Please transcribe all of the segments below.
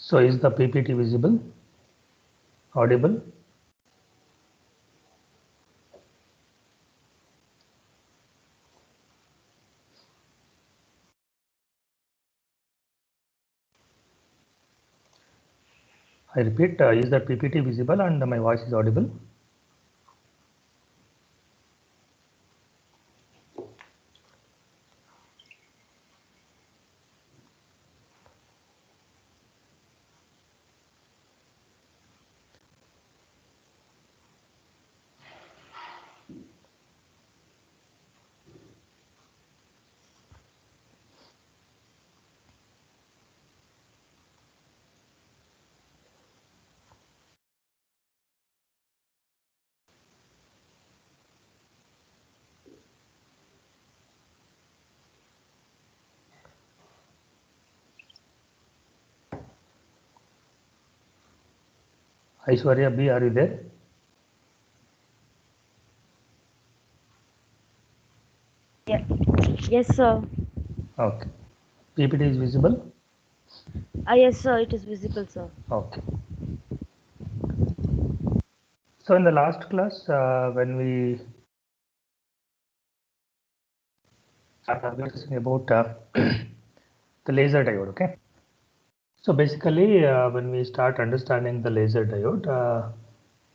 So is the PPT visible, audible? I repeat, is the PPT visible and my voice is audible? Aishwarya B, are you there? Yeah. Yes, sir. Okay. PPT is visible? Yes, sir. It is visible, sir. Okay. So in the last class, when we started discussing about the laser diode, okay? So basically, when we start understanding the laser diode,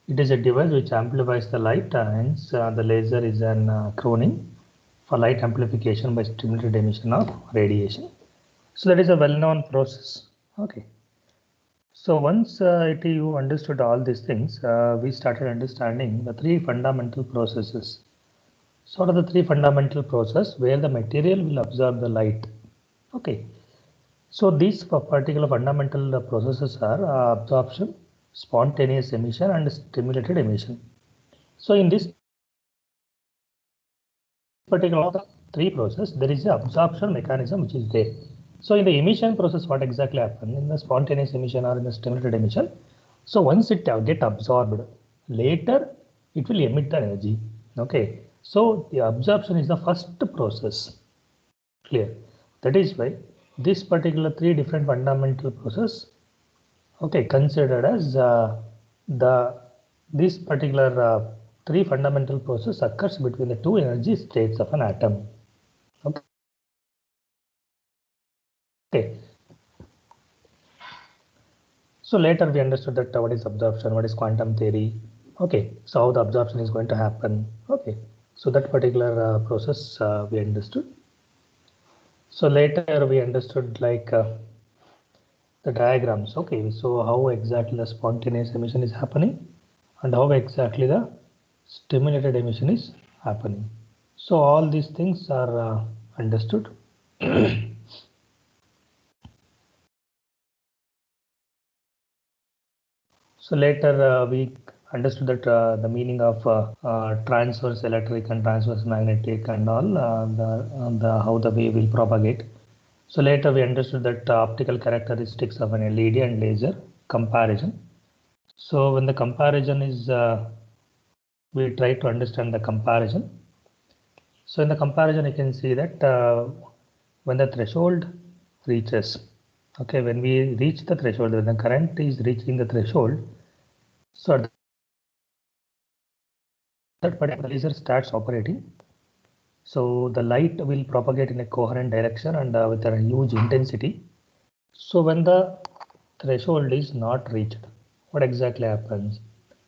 it is a device which amplifies the light, hence the laser is an acronym for light amplification by stimulated emission of radiation. So that is a well-known process. Okay. So once you understood all these things, we started understanding the three fundamental processes. So what are the three fundamental processes where the material will absorb the light? Okay. So these particular fundamental processes are absorption, spontaneous emission, and stimulated emission. So in this particular three process, there is a absorption mechanism which is there. So in the emission process, what exactly happens in the spontaneous emission or in the stimulated emission? So once it get absorbed, later it will emit the energy. Okay. So the absorption is the first process. Clear. That is why this particular three different fundamental process, okay, considered as the this particular three fundamental process occurs between the two energy states of an atom. Okay. So later we understood that what is absorption, what is quantum theory. Okay. So how the absorption is going to happen. Okay. So that particular process we understood. So later we understood like the diagrams. Okay. So how exactly the spontaneous emission is happening and how exactly the stimulated emission is happening. So all these things are understood. So later we understood that the meaning of transverse electric and transverse magnetic and all the how the wave will propagate. So later we understood that optical characteristics of an LED and laser comparison. So when the comparison is we try to understand the comparison. So in the comparison you can see that when the threshold reaches, okay, when we reach the threshold, when the current is reaching the threshold, so at that particular laser starts operating. So the light will propagate in a coherent direction and with a huge intensity. So when the threshold is not reached, what exactly happens?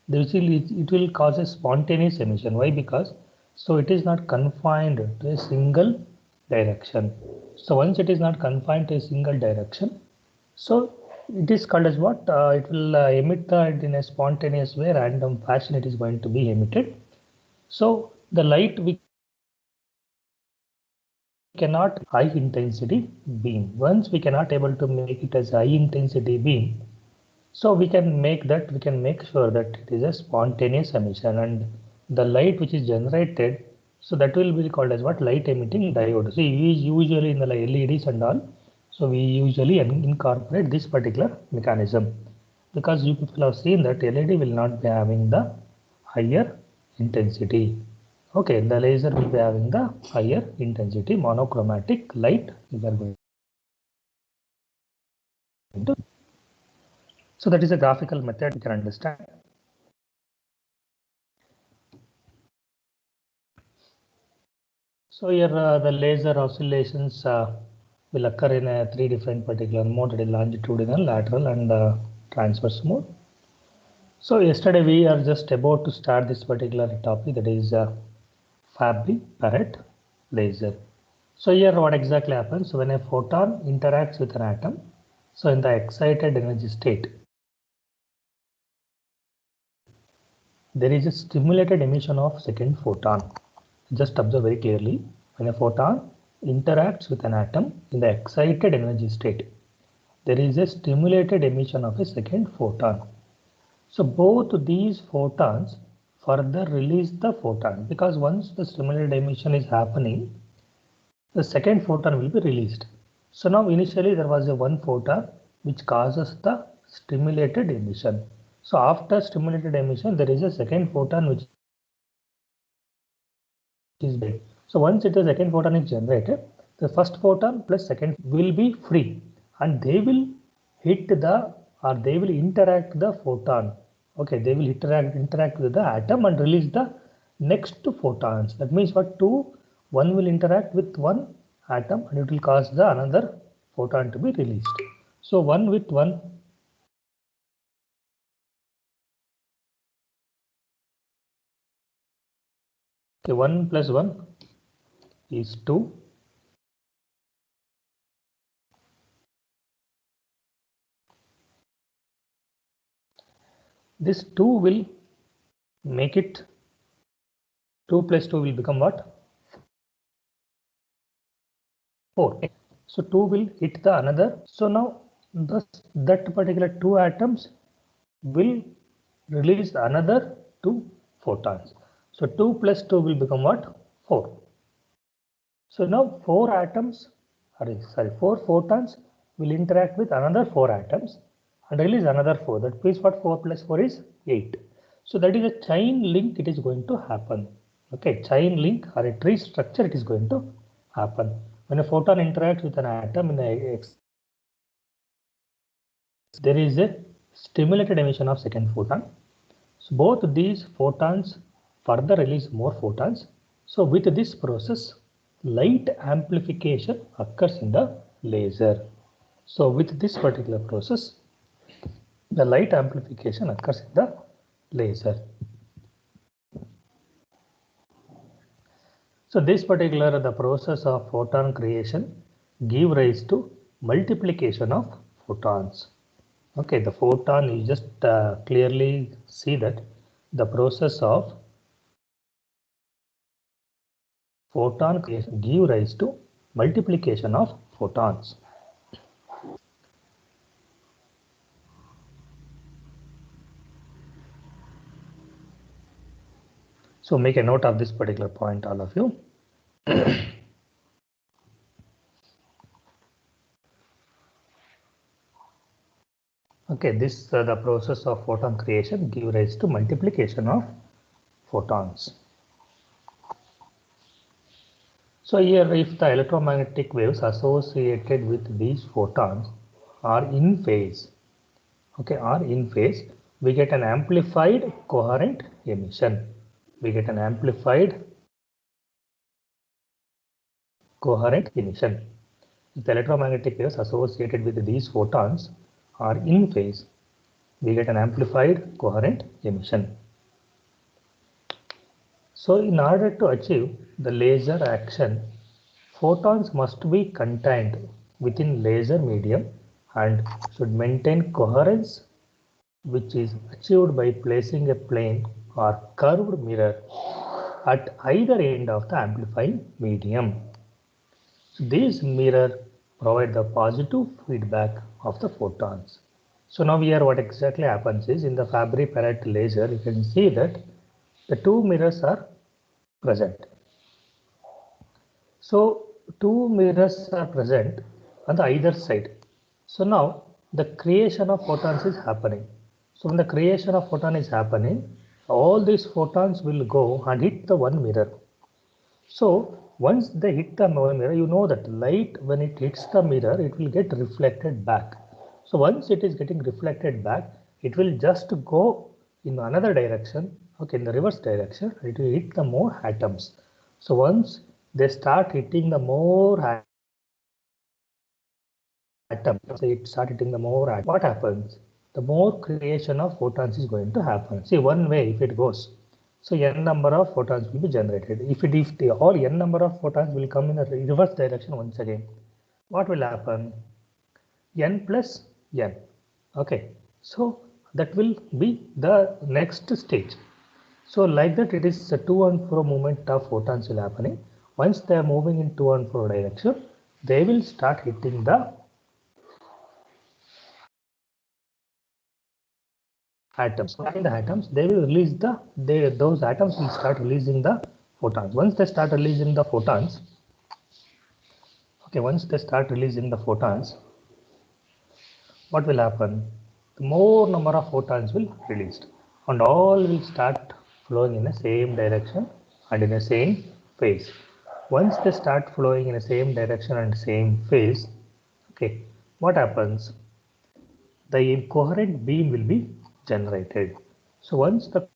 It will cause a spontaneous emission. Why? Because so it is not confined to a single direction. So once it is not confined to a single direction, so it is called as what? It will emit that in a spontaneous way, random fashion. It is going to be emitted. So the light we cannot high intensity beam. Once we cannot able to make it as high intensity beam, so we can make sure that it is a spontaneous emission and the light which is generated, so that will be called as what? Light emitting diode. So usually in the LEDs and all, so we usually incorporate this particular mechanism because you people have seen that LED will not be having the higher intensity. Okay, the laser will be having the higher intensity monochromatic light we are going to. So that is a graphical method you can understand. So here the laser oscillations will occur in three different particular mode, that is longitudinal, lateral and transverse mode. So yesterday we are just about to start this particular topic, that is Fabry-Perret laser. So here what exactly happens when a photon interacts with an atom? So in the excited energy state, there is a stimulated emission of second photon. Just observe very clearly, when a photon interacts with an atom in the excited energy state, there is a stimulated emission of a second photon. So both these photons further release the photon, because once the stimulated emission is happening, the second photon will be released. So now initially there was a one photon which causes the stimulated emission. So after stimulated emission, there is a second photon which is made. So once the second photon is generated, the first photon plus second will be free, and they will hit the, or they will interact the photon. Okay, they will interact with the atom and release the next photons. That means what, one will interact with one atom and it will cause the another photon to be released. So one with one, okay, 1 plus 1 is 2. This 2 will make it 2 plus 2 will become what? 4. So 2 will hit the another. So now that particular 2 atoms will release another 2 photons. So 2 plus 2 will become what? 4. So now 4 photons will interact with another 4 atoms and release another 4. That means what, 4 plus 4 is 8. So that is a chain link it is going to happen. Okay, chain link or a tree structure it is going to happen. When a photon interacts with an atom in the X, there is a stimulated emission of second photon. So both these photons further release more photons. So with this process, light amplification occurs in the laser. So with this particular process, the light amplification occurs in the laser. So this particular, the process of photon creation give rise to multiplication of photons. Okay, the photon, you just clearly see that the process of photon creation give rise to multiplication of photons. So make a note of this particular point, all of you. Okay, this the process of photon creation give rise to multiplication of photons. So here, if the electromagnetic waves associated with these photons are in phase, okay, are in phase, we get an amplified coherent emission. We get an amplified coherent emission. If the electromagnetic waves associated with these photons are in phase, we get an amplified coherent emission. So in order to achieve the laser action, photons must be contained within laser medium and should maintain coherence, which is achieved by placing a plane or curved mirror at either end of the amplifying medium. So these mirror provide the positive feedback of the photons. So now here what exactly happens is, in the Fabry-Perret laser, you can see that the two mirrors are present. So two mirrors are present on the either side. So now the creation of photons is happening. So when the creation of photon is happening, all these photons will go and hit the one mirror. So once they hit the one mirror, you know that light, when it hits the mirror, it will get reflected back. So once it is getting reflected back, it will just go in another direction, okay, in the reverse direction. It will hit the more atoms. So once they start hitting the more atoms, it start hitting the more atoms. What happens? The more creation of photons is going to happen. See, one way if it goes, so n number of photons will be generated. If the all n number of photons will come in the reverse direction once again, what will happen? N plus n. Okay, so that will be the next stage. So like that, it is a to and fro movement of photons will happening. Once they are moving in to and fro direction, they will start hitting the atoms. In the atoms, they will release those atoms will start releasing the photons. Once they start releasing the photons, okay, once they start releasing the photons, what will happen? The more number of photons will released, and all will start flowing in the same direction and in the same phase. Once they start flowing in the same direction and same phase, okay, what happens? The coherent beam will be generated. So once the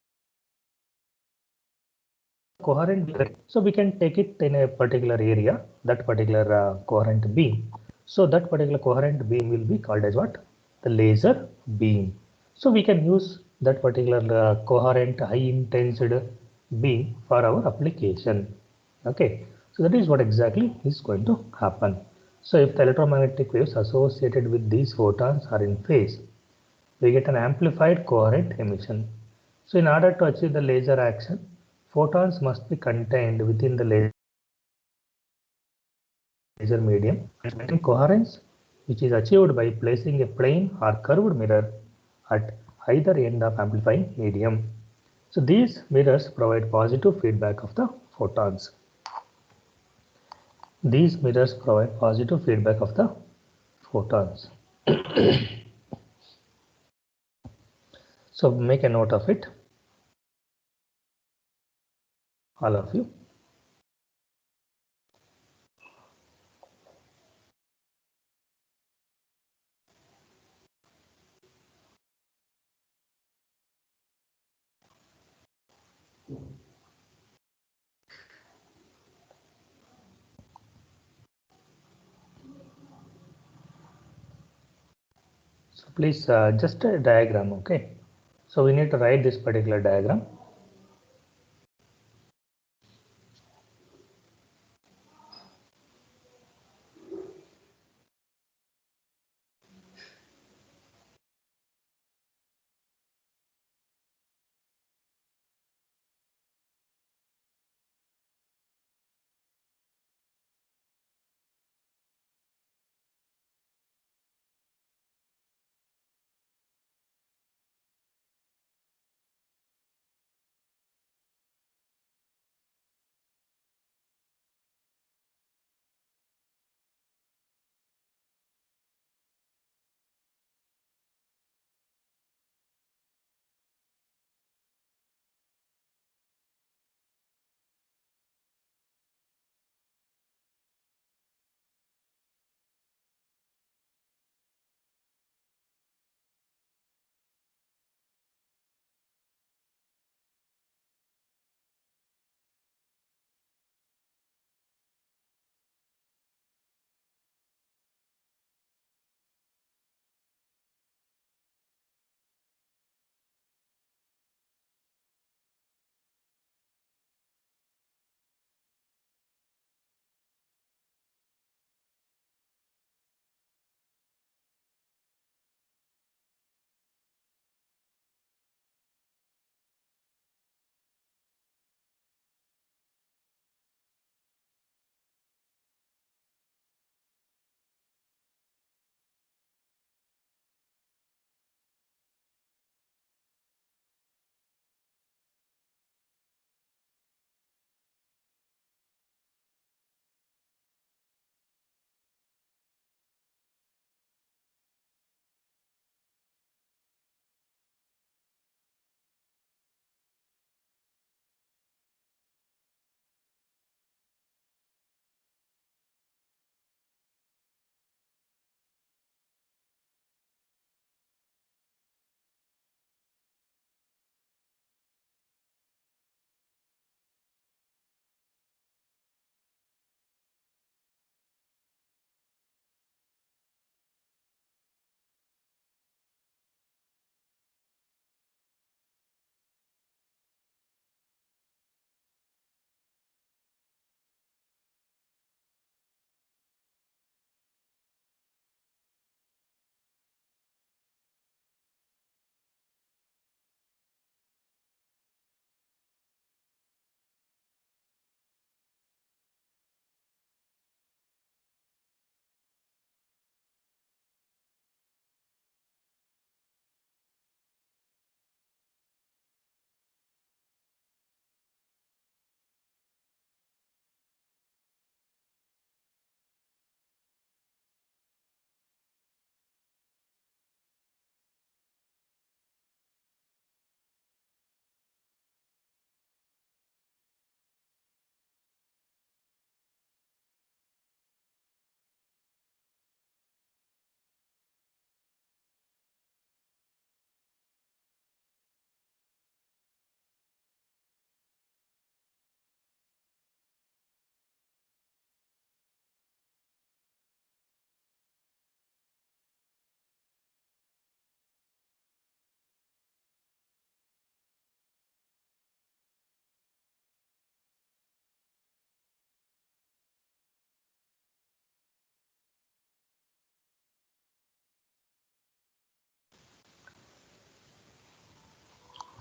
coherent, so we can take it in a particular area, that particular coherent beam. So that particular coherent beam will be called as what? The laser beam. So we can use that particular coherent high intensity beam for our application. Okay, so that is what exactly is going to happen. So if the electromagnetic waves associated with these photons are in phase, we get an amplified coherent emission. So in order to achieve the laser action, photons must be contained within the laser medium, and coherence, which is achieved by placing a plane or curved mirror at either end of amplifying medium. So these mirrors provide positive feedback of the photons. These mirrors provide positive feedback of the photons. So make a note of it, all of you. So please just a diagram, okay? So we need to write this particular diagram.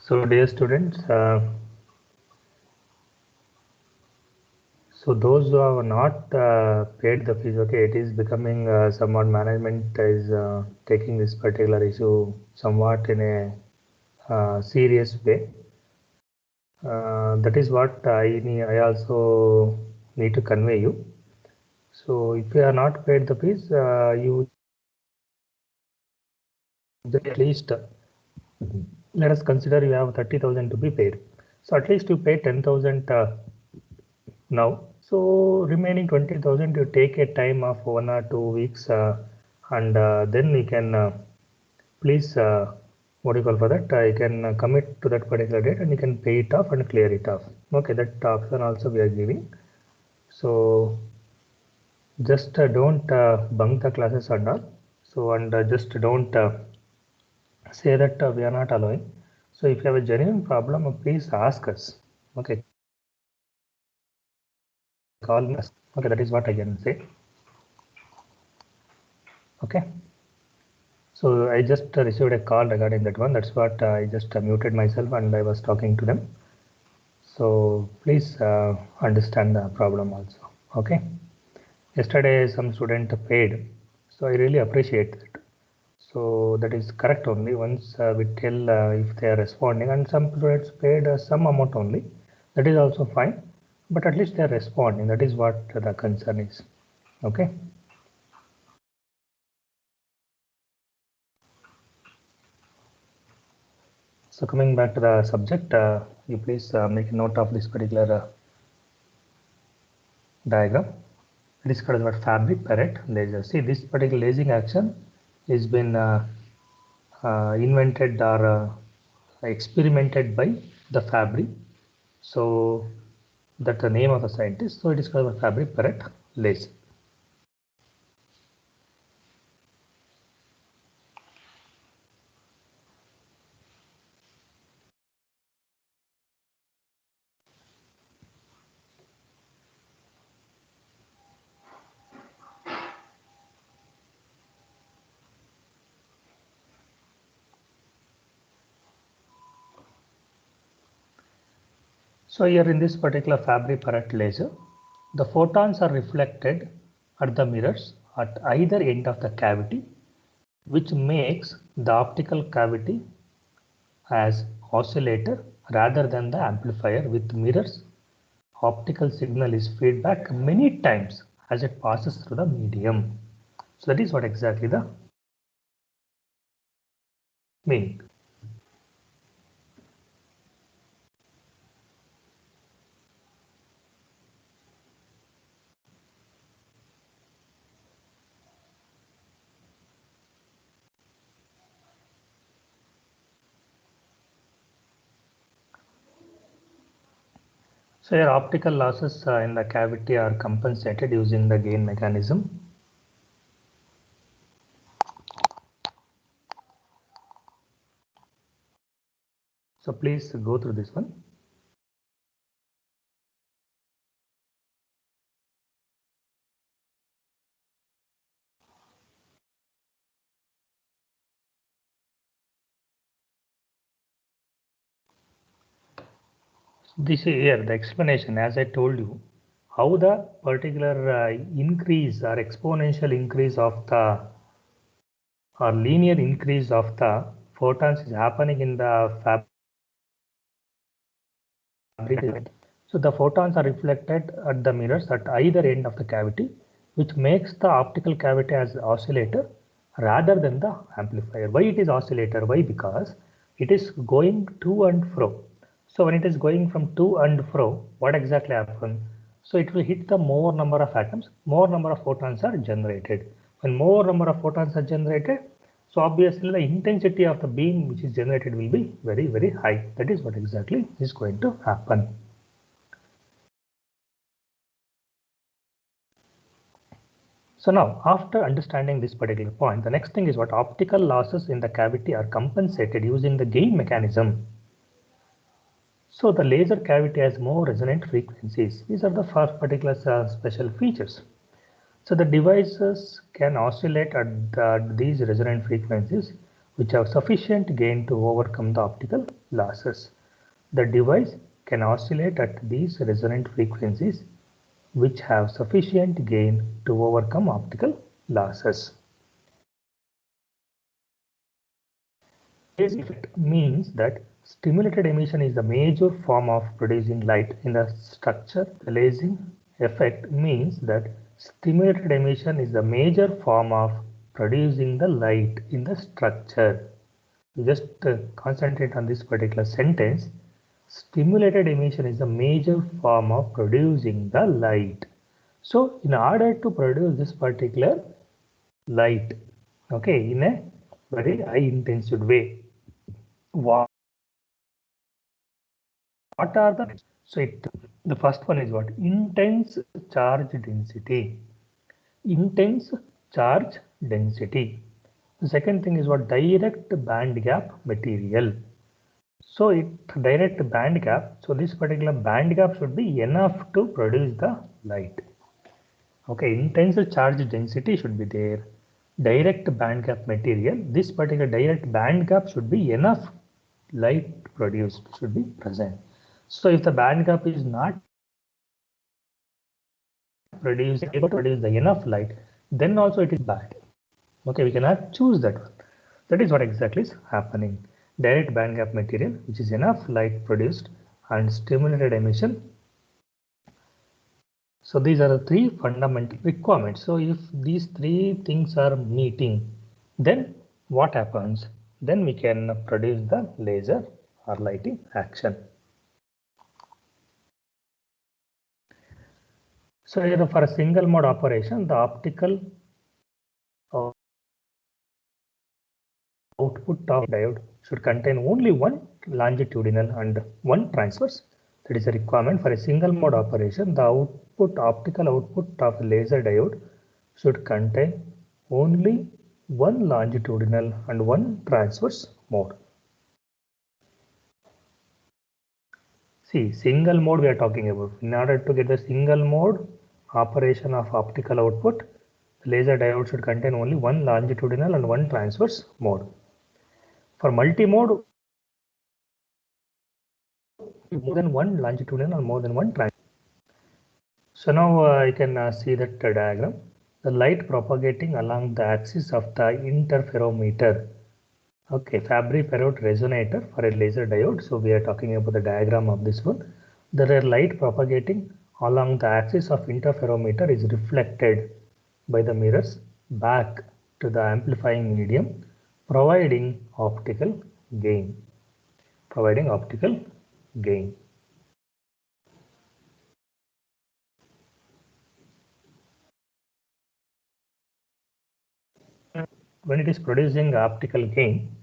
So dear students, so those who have not paid the fees, okay, it is becoming somewhat management is taking this particular issue somewhat in a serious way. That is what I also need to convey you. So if you are not paid the fees, you at least let us consider you have 30,000 to be paid. So at least you pay 10,000 now. So remaining 20,000 you take a time of 1 or 2 weeks and then you can please what do you call for that? You can commit to that particular date and you can pay it off and clear it off. Okay, that option also we are giving. So just don't bunk the classes and all. So and just don't say that we are not allowing. So if you have a genuine problem, please ask us. Okay, call us. Okay, that is what I can say. Okay. So I just received a call regarding that one. That's what I just muted myself and I was talking to them. So please understand the problem also. Okay. Yesterday some student paid. So I really appreciate that. So that is correct only. Once we tell if they are responding, and some students paid some amount only. That is also fine. But at least they are responding. That is what the concern is. Okay. So coming back to the subject, you please make a note of this particular diagram. It is called what fabric parrot laser. See, this particular lasing action has been invented or experimented by the Fabry. So that's the name of the scientist. So it is called fabric parrot laser. So here in this particular fabric parrot laser, the photons are reflected at the mirrors at either end of the cavity, which makes the optical cavity as oscillator rather than the amplifier. With mirrors, optical signal is feedback many times as it passes through the medium. So that is what exactly the meaning. So your optical losses in the cavity are compensated using the gain mechanism. So please go through this one. This is here the explanation, as I told you, how the particular increase or exponential increase of the or linear increase of the photons is happening in the fabric. So the photons are reflected at the mirrors at either end of the cavity, which makes the optical cavity as oscillator rather than the amplifier. Why it is oscillator? Why? Because it is going to and fro. So when it is going from to and fro, what exactly happens? So it will hit the more number of atoms, more number of photons are generated. When more number of photons are generated, so obviously the intensity of the beam which is generated will be very, very high. That is what exactly is going to happen. So now, after understanding this particular point, the next thing is what optical losses in the cavity are compensated using the gain mechanism. So the laser cavity has more resonant frequencies. These are the first particular special features. So the devices can oscillate at these resonant frequencies which have sufficient gain to overcome the optical losses. The device can oscillate at these resonant frequencies which have sufficient gain to overcome optical losses. Phase effect means that stimulated emission is the major form of producing light in the structure. The lasing effect means that stimulated emission is the major form of producing the light in the structure. Just concentrate on this particular sentence. Stimulated emission is a major form of producing the light. So in order to produce this particular light, okay, in a very high intensity way, what are the first one is what? Intense charge density. Intense charge density. The second thing is what? Direct band gap material. So direct band gap. So this particular band gap should be enough to produce the light. Okay, intense charge density should be there. Direct band gap material. This particular direct band gap should be enough light produced, should be present. So if the band gap is not able to produce the enough light, then also it is bad. Okay, we cannot choose that one. That is what exactly is happening. Direct band gap material, which is enough light produced, and stimulated emission. So these are the three fundamental requirements. So if these three things are meeting, then what happens? Then we can produce the laser or lighting action. So here for a single mode operation, the optical output of diode should contain only one longitudinal and one transverse. That is a requirement for a single mode operation. The optical output of a laser diode should contain only one longitudinal and one transverse mode. See, single mode we are talking about. In order to get the single mode operation of optical output, the laser diode should contain only one longitudinal and one transverse mode. For multi-mode, more than one longitudinal and more than one transverse. So now you can see that diagram. The light propagating along the axis of the interferometer. Okay, Fabry Perot resonator for a laser diode. So we are talking about the diagram of this one. The light propagating along the axis of interferometer is reflected by the mirrors back to the amplifying medium, providing optical gain. Providing optical gain. When it is producing optical gain,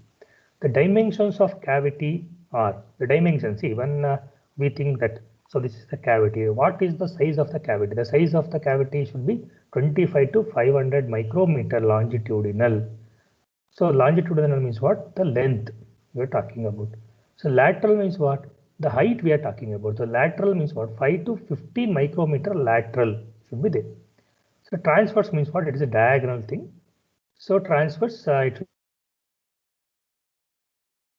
the dimensions of cavity are the dimensions. See, when we think that, so this is the cavity. What is the size of the cavity? The size of the cavity should be 25 to 500 micrometer longitudinal. So longitudinal means what? The length we are talking about. So lateral means what? The height we are talking about. So lateral means what? 5 to 15 micrometer lateral should be there. So transverse means what? It is a diagonal thing. So transverse it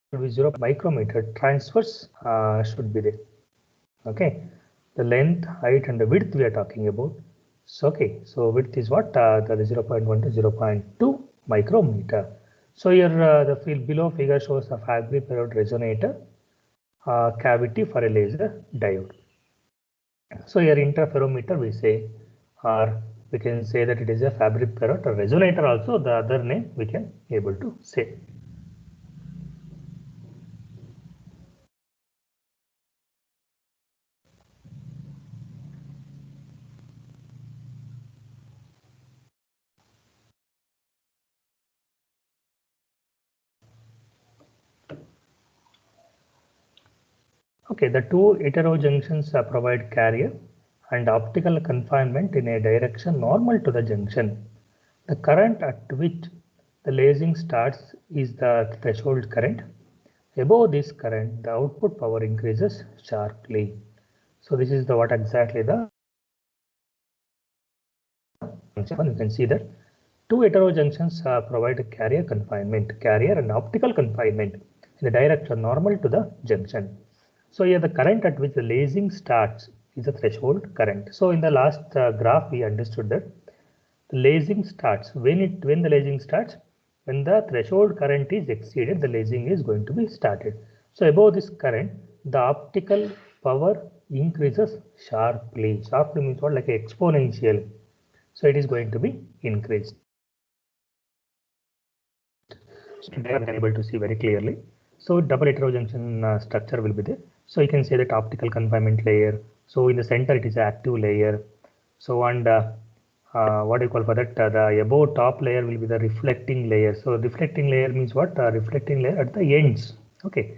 should be 0 micrometer. Transverse should be there. Okay, the length, height, and the width we are talking about. So okay, so width is what? That is 0.1 to 0.2 micrometer. So here the field below figure shows a Fabry Perot resonator cavity for a laser diode. So here interferometer we say, or we can say that it is a Fabry Perot resonator also. The other name we can able to say. Okay, the two heterojunctions provide carrier and optical confinement in a direction normal to the junction. The current at which the lasing starts is the threshold current. Above this current, the output power increases sharply. So this is the what exactly the you can see that Two heterojunctions provide carrier confinement, carrier and optical confinement in the direction normal to the junction. So here the current at which the lasing starts is the threshold current. So in the last graph we understood that the lasing starts when the lasing starts, when the threshold current is exceeded, the lasing is going to be started. So above this current, the optical power increases sharply. Sharply means what? Like exponential. So it is going to be increased. So today I'm able to see very clearly. So double heterojunction structure will be there. So you can say that optical confinement layer. So in the center it is active layer. So and what do you call for that? The above top layer will be the reflecting layer. So reflecting layer means what? Reflecting layer at the ends. Okay.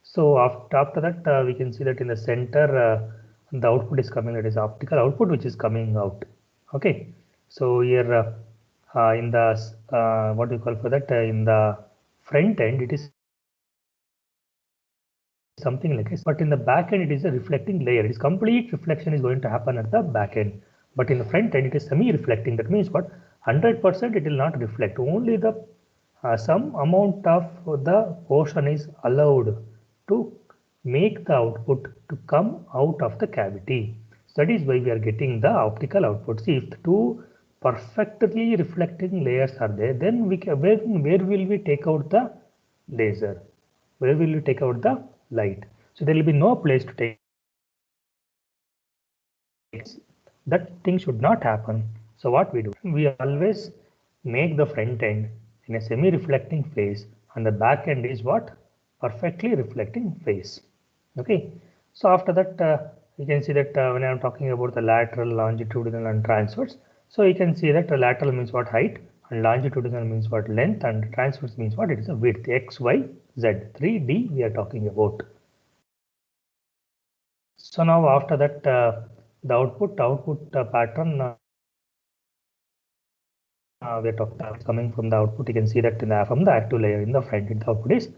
So after that we can see that in the center the output is coming. That is optical output which is coming out. Okay. So here in the what do you call for that? In the front end it is something like this, but in the back end it is a reflecting layer. It is complete reflection is going to happen at the back end, but in the front end it is semi-reflecting. That means what? 100% it will not reflect. Only the some amount of the portion is allowed to make the output to come out of the cavity. So that is why we are getting the optical output. See, if the two perfectly reflecting layers are there, then we can, where will we take out the laser? Where will you take out the light? So there will be no place to take. That thing should not happen. So what we do? We always make the front end in a semi-reflecting phase and the back end is what? Perfectly reflecting phase. Okay. So after that, you can see that when I'm talking about the lateral, longitudinal and transverse. So you can see that the lateral means what? Height, and longitudinal means what? Length, and transverse means what? It is a width, X, Y, Z. 3D we are talking about. So now after that, the output pattern we're talking about coming from the output. You can see that from the active layer in the front end, the output is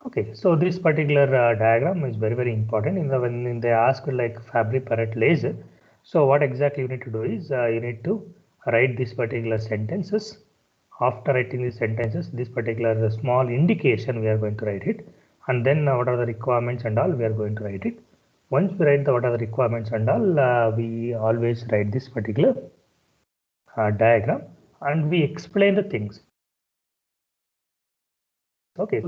okay. So this particular diagram is very important. When they ask like Fabry-Perot laser, so what exactly you need to do is you need to write these particular sentences. After writing these sentences, this particular small indication we are going to write it, and then what are the requirements and all we are going to write it. Once we write what are the requirements and all, we always write this particular diagram and we explain the things. Okay,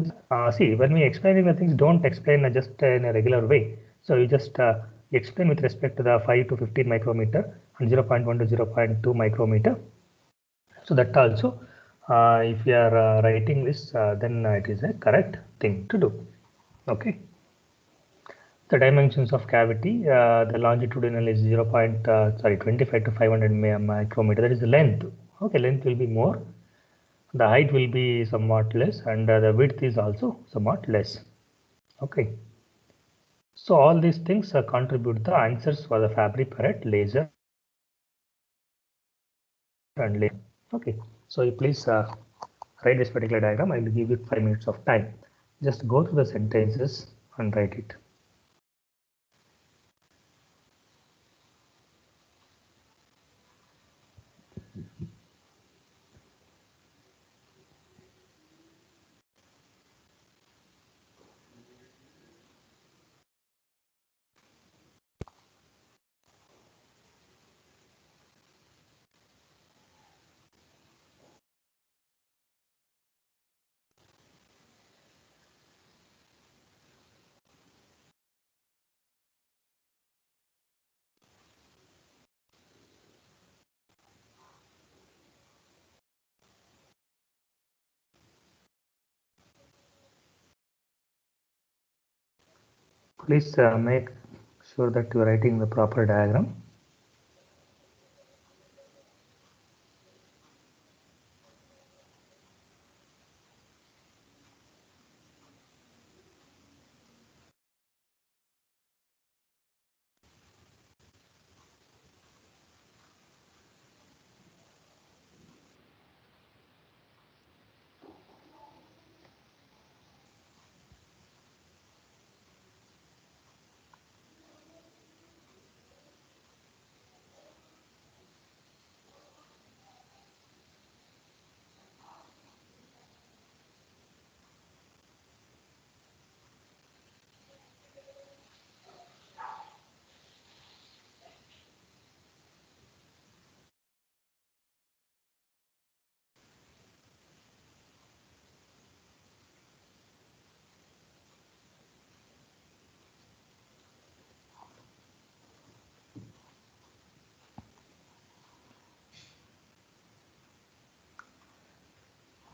see, when we explaining the things, don't explain just in a regular way. So you just explain with respect to the 5 to 15 micrometer and 0.1 to 0.2 micrometer. So that also, if you are writing this, then it is a correct thing to do. Okay. The dimensions of cavity, the longitudinal is 25 to 500 micrometer. That is the length. Okay, length will be more. The height will be somewhat less, and the width is also somewhat less. Okay. So all these things contribute the answers for the Fabry-Perot laser and laser. Okay. So you please write this particular diagram. I will give you 5 minutes of time. Just go through the sentences and write it. Please make sure that you are writing the proper diagram.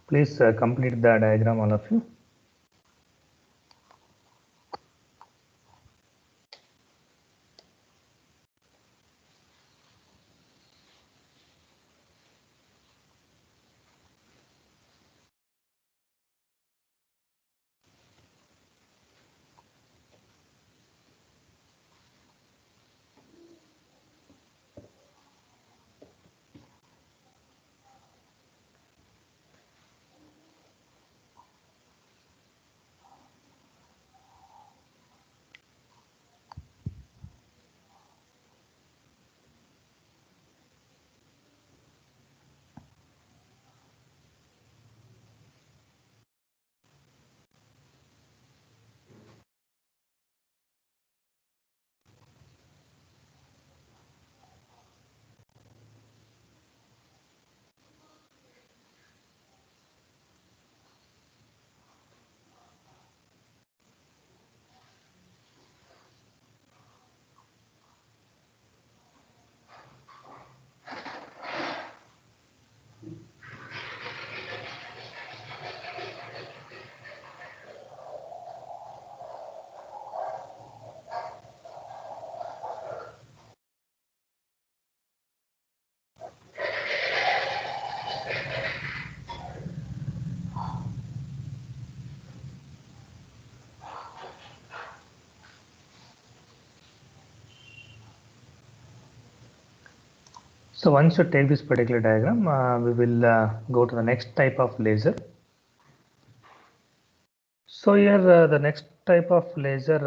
Please complete the diagram, all of you. So once you take this particular diagram, we will go to the next type of laser. So here the next type of laser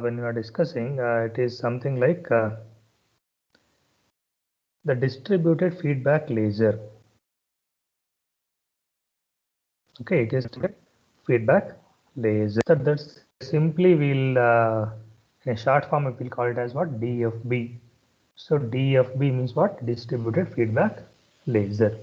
when we are discussing, it is something like the distributed feedback laser. Okay, it is feedback laser. That's simply we'll in a short form we will call it as what, DFB. So DFB means what? Distributed feedback laser.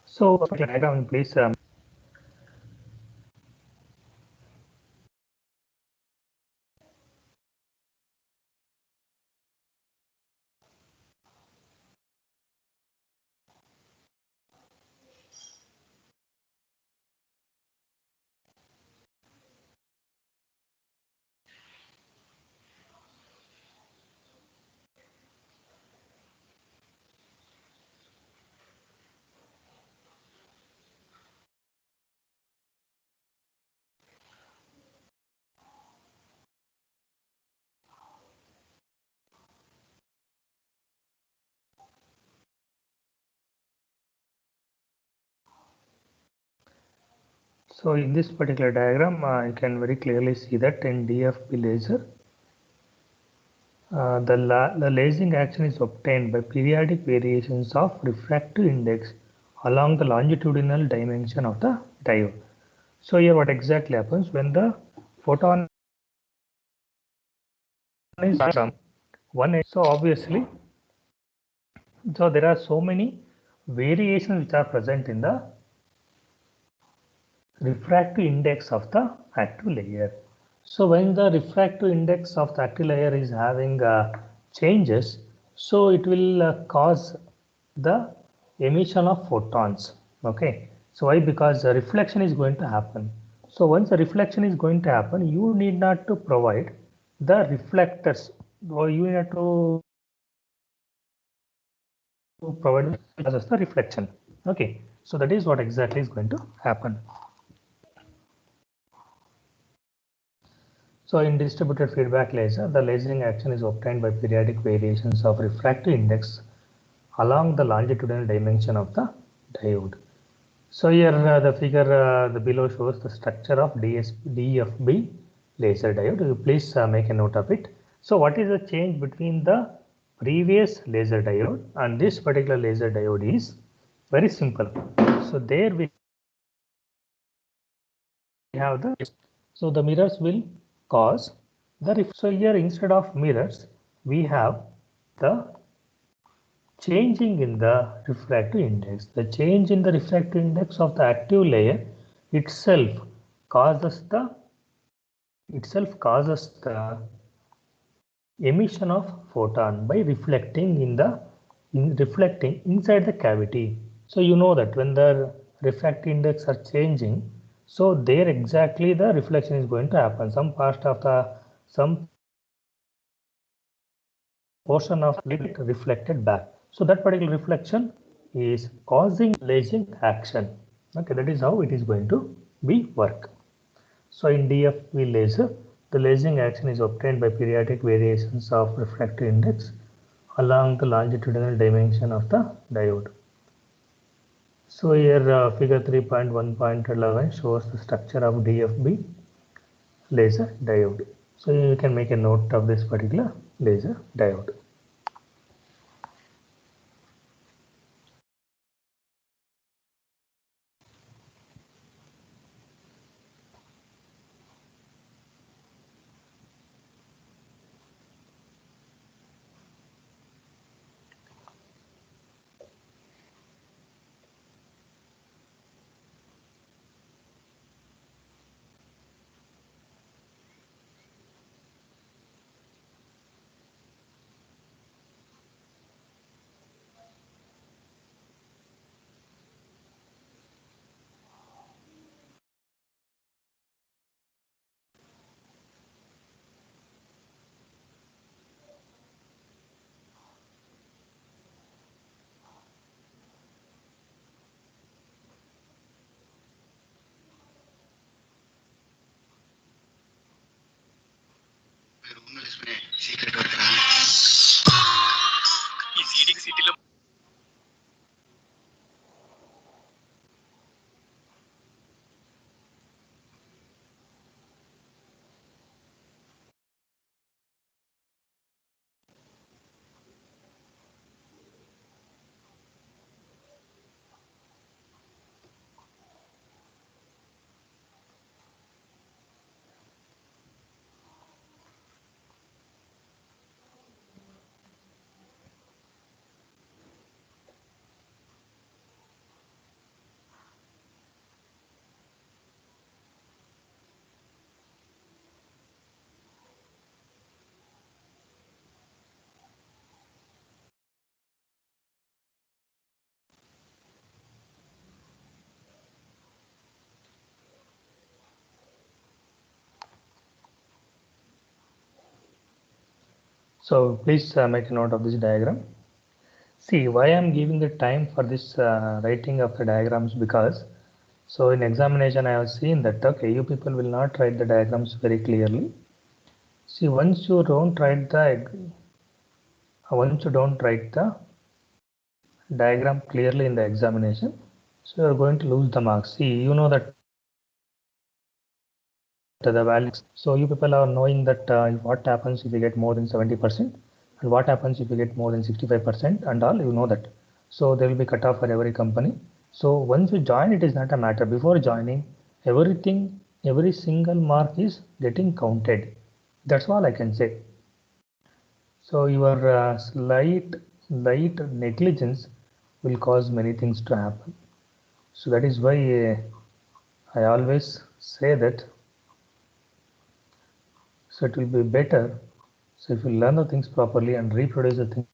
So diagram, please. So in this particular diagram, you can very clearly see that in DFB laser, the lasing action is obtained by periodic variations of refractive index along the longitudinal dimension of the diode. So here what exactly happens when the photon is from one edge. So obviously, so there are so many variations which are present in the refractive index of the active layer. So when the refractive index of the active layer is having changes, so it will cause the emission of photons. Okay. So why? Because the reflection is going to happen. So once the reflection is going to happen, you need not to provide the reflectors, or you need to provide as the reflection. Okay. So that is what exactly is going to happen. So in distributed feedback laser, the lasering action is obtained by periodic variations of refractive index along the longitudinal dimension of the diode. So here the figure the below shows the structure of DFB laser diode. You please make a note of it. So what is the change between the previous laser diode and this particular laser diode is very simple. So there we have the, so the mirrors will cause So here instead of mirrors, we have the changing in the refractive index. The change in the refractive index of the active layer itself causes the emission of photon by reflecting inside the cavity. So you know that when the refractive index are changing, so there exactly the reflection is going to happen. Some portion of light reflected back. So that particular reflection is causing lasing action. Okay, that is how it is going to be work. So in DFB laser, the lasing action is obtained by periodic variations of refractive index along the longitudinal dimension of the diode. So here figure 3.1.11 shows the structure of DFB laser diode. So you can make a note of this particular laser diode. So please make a note of this diagram. See why I am giving the time for this writing of the diagrams, because so in examination I have seen that okay, you people will not write the diagrams very clearly. See, once you don't write the diagram clearly in the examination, so you are going to lose the marks. See, you know that the values. So you people are knowing that what happens if you get more than 70% and what happens if you get more than 65% and all, you know that. So there will be cut off for every company. So once you join, it is not a matter. Before joining, every single mark is getting counted. That's all I can say. So your light negligence will cause many things to happen. So that is why I always say that. So it will be better. So if you learn the things properly and reproduce the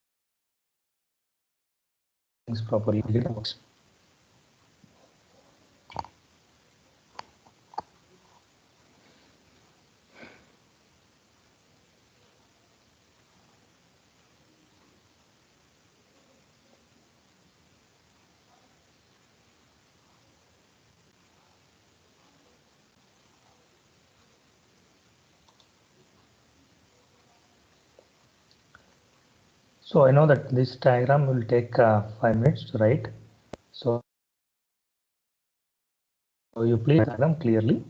things properly, it works. So I know that this diagram will take 5 minutes to write. So you please diagram clearly.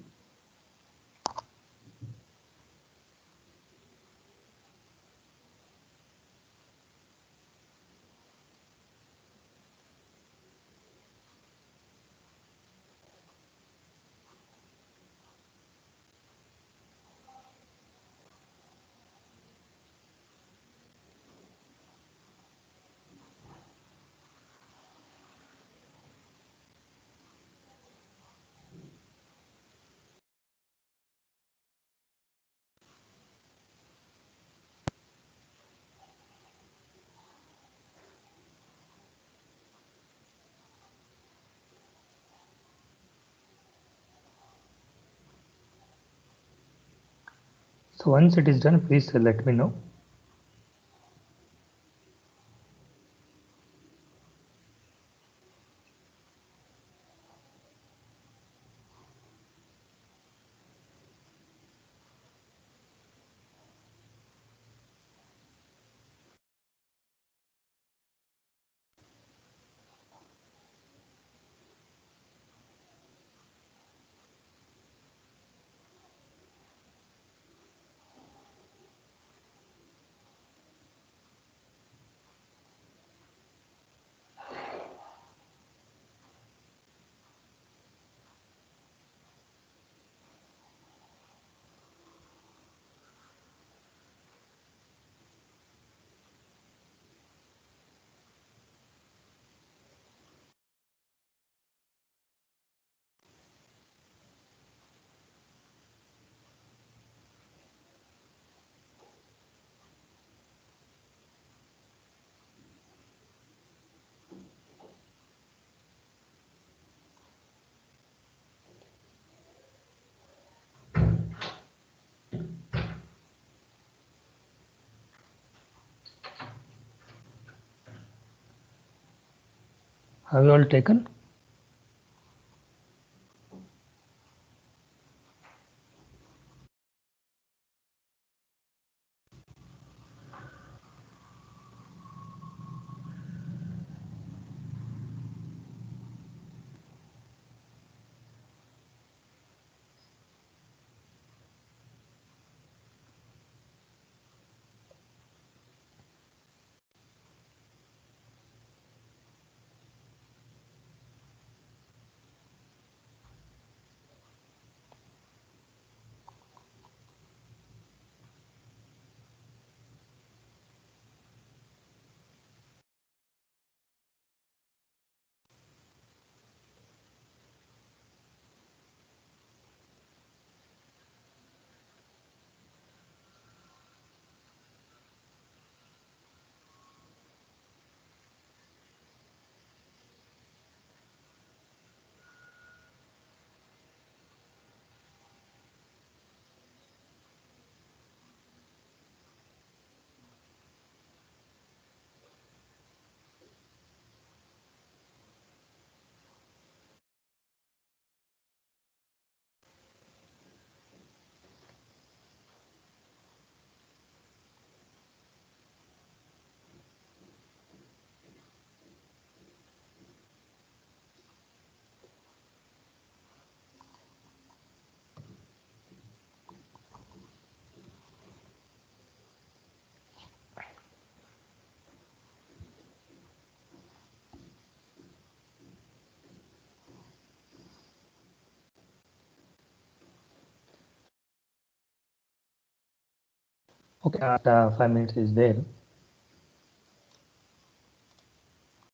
So once it is done, please let me know. Have you all taken? Okay, 5 minutes is there.